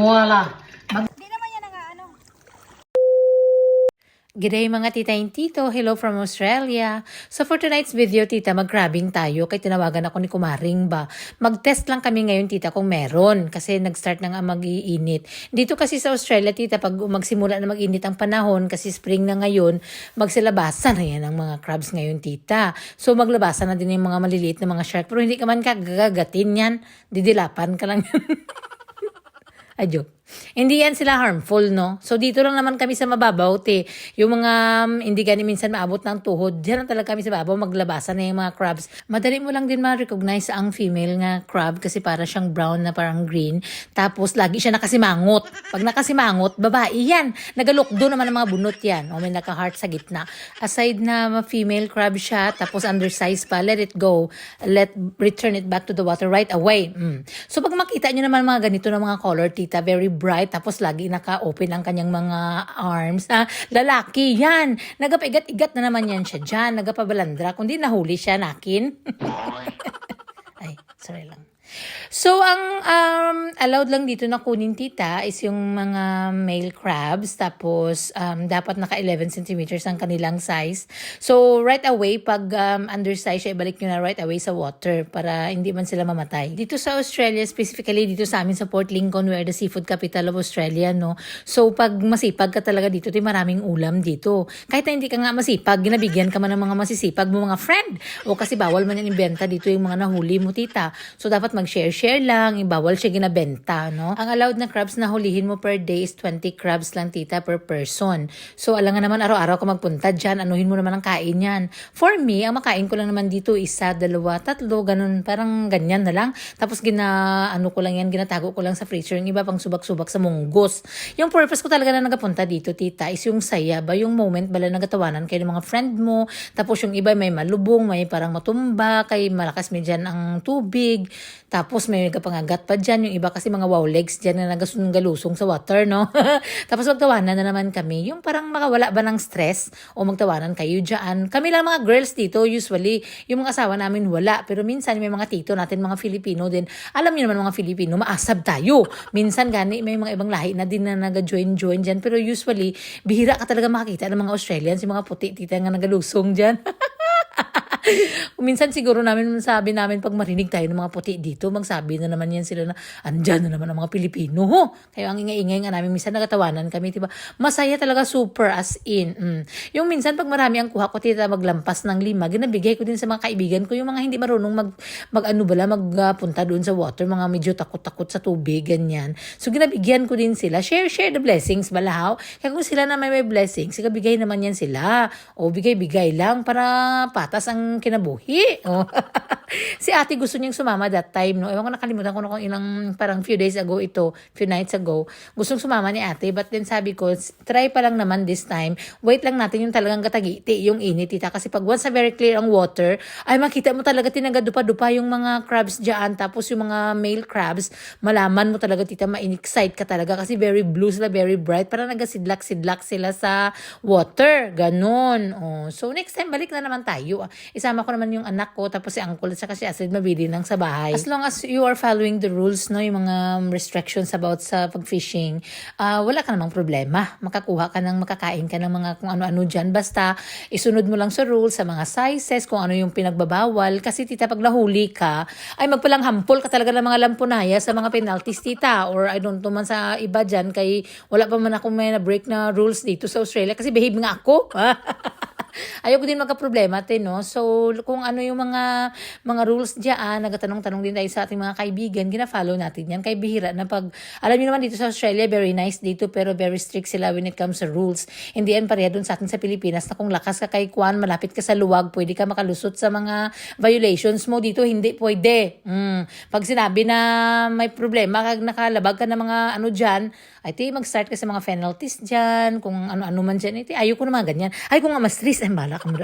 Wala. Hindi naman yan ang ano. G'day mga tita and tito, hello from Australia. So for tonight's video tita, mag-crabbing tayo kay tinawagan ako ni Kumaring ba. Mag-test lang kami ngayon tita kung meron kasi nag-start na nga mag-iinit. Dito kasi sa Australia tita, pag magsimula na mag-init ang panahon kasi spring na ngayon, magsilabasan na yan ang mga crabs ngayon tita. So maglabasan na din yung mga maliliit na mga shark pero hindi ka man kagagatin yan, didilapan ka lang yan. Ay, joke. Hindi yan sila harmful, no? So, dito lang naman kami sa mababaw, te. Yung mga hindi gani minsan maabot ng tuhod, diyan lang talaga kami sa mababaw, maglabasan na yung mga crabs. Madali mo lang din ma-recognize ang female nga crab kasi para siyang brown na parang green. Tapos, lagi siya nakasimangot. Pag nakasimangot, babae yan. Nagalukdo naman ang mga bunot yan. O may naka-heart sa gitna. Aside na female crab siya, tapos undersized pa, let it go. Return it back to the water right away. So, pag makita nyo naman mga ganito na mga color, tita, very bright, tapos lagi naka-open ang kanyang mga arms. Lalaki, yan. Nagapaigat-igat na naman yan siya dyan. Nagapabalandra. Kundi nahuli siya nakin. Ay, sorry lang. So, ang allowed lang dito na kunin tita is yung mga male crabs. Tapos, dapat naka 11 centimeters ang kanilang size. So, right away, pag undersize siya, ibalik nyo na right away sa water para hindi man sila mamatay. Dito sa Australia, specifically dito sa amin sa Port Lincoln, we're the seafood capital of Australia, no? So, pag masipag ka talaga dito, maraming ulam dito. Kahit na hindi ka nga masipag, ginabigyan ka man ng mga masisipag mo mga friend. O kasi bawal man yan ibenta dito yung mga nahuli mo, tita. So, dapat mag-share lang, bawal siya ginabenta, no? Ang allowed na crabs na hulihin mo per day is 20 crabs lang, tita, per person. So, alangan naman araw-araw ka magpunta dyan, anuhin mo naman ang kain yan. For me, ang makain ko lang naman dito, isa, dalawa, tatlo, ganun, parang ganyan na lang. Tapos, ginatago ko lang sa freezer, yung iba pang subak-subak sa munggos. Yung purpose ko talaga na nagapunta dito, tita, is yung saya ba, yung moment bala nagatawanan kayo ng mga friend mo, tapos yung iba may malubong, may parang matumba, kay malakas may dyan ang tubig, tapos may kapangagat pa dyan. Yung iba kasi mga wow legs dyan na galusong sa water, no? Tapos magtawanan na naman kami. Yung parang makawala ba ng stress o magtawanan kayo dyan. Kami lang mga girls dito, usually. Yung mga asawa namin wala. Pero minsan may mga tito natin, mga Filipino din. Alam niyo naman mga Filipino, maasab tayo. Minsan gani, may mga ibang lahi na din na nag-join dyan. Pero usually, bihira ka talaga makakita ng mga Australians, yung mga puti tita nga nagalusong dyan. Minsan siguro sabi namin pag marinig tayo ng mga puti dito, magsabi na naman yan sila na andyan na naman ang mga Pilipino. Kaya ang ingay-ingay nga namin, minsan nagatawanan kami, diba? Masaya talaga super as in. Yung minsan pag marami ang kuha ko, tita, maglampas ng 5, ginabigay ko din sa mga kaibigan ko, yung mga hindi marunong magpunta doon sa water, mga medyo takot-takot sa tubig, ganyan. So ginabigyan ko din sila. Share the blessings, balahaw. Kaya kung sila na may blessings, bigay naman yan sila. O bigay-bigay lang para patas ang kinabuhi. Oh. Si ate gusto niyang sumama that time, no? Ewan ko, nakalimutan ko na kung ilang, parang few nights ago, gustong sumama ni ate, but then sabi ko, try pa lang naman this time, wait lang natin yung talagang katagiti, yung init, tita, kasi pag once na very clear ang water, ay makita mo talaga tinagadupa-dupa yung mga crabs dyan, tapos yung mga male crabs, malaman mo talaga, tita, ma-excite ka talaga, kasi very blue sila, very bright, parang nagasidlak-sidlak sila sa water, ganon. Oh. So next time, balik na naman tayo. Isama ko naman yung anak ko, tapos si uncle at saka si Astrid mabili ng sa bahay. As long as you are following the rules, no, yung mga restrictions about sa pag-fishing, wala ka namang problema. Makakain ka ng mga kung ano-ano dyan. Basta isunod mo lang sa rules, sa mga sizes, kung ano yung pinagbabawal. Kasi tita, pag nahuli ka, ay magpalanghampol ka talaga ng mga lampunaya sa mga penalties, tita. Or I don't know man sa iba dyan, kay wala pa man ako may na-break na rules dito sa Australia. Kasi behave nga ako. Ayoko din magka-problema, no? So, kung ano yung mga rules diyan, nagtatanong-tanong din tayo sa ating mga kaibigan, gina-follow natin yan. Kay bihira na pag, alam niyo naman dito sa Australia, very nice dito, pero very strict sila when it comes to rules. Hindi yan pareha dun sa atin sa Pilipinas na kung lakas ka kay Kwan, malapit ka sa luwag, pwede ka makalusot sa mga violations mo. Dito, hindi pwede. Pag sinabi na may problema, nakalabag ka ng mga ano dyan, ay mag-start ka sa mga penalties dyan, kung ano-ano man dyan, ayoko na mga ganyan. Ay, kung nga mas stress, ay bala ka mo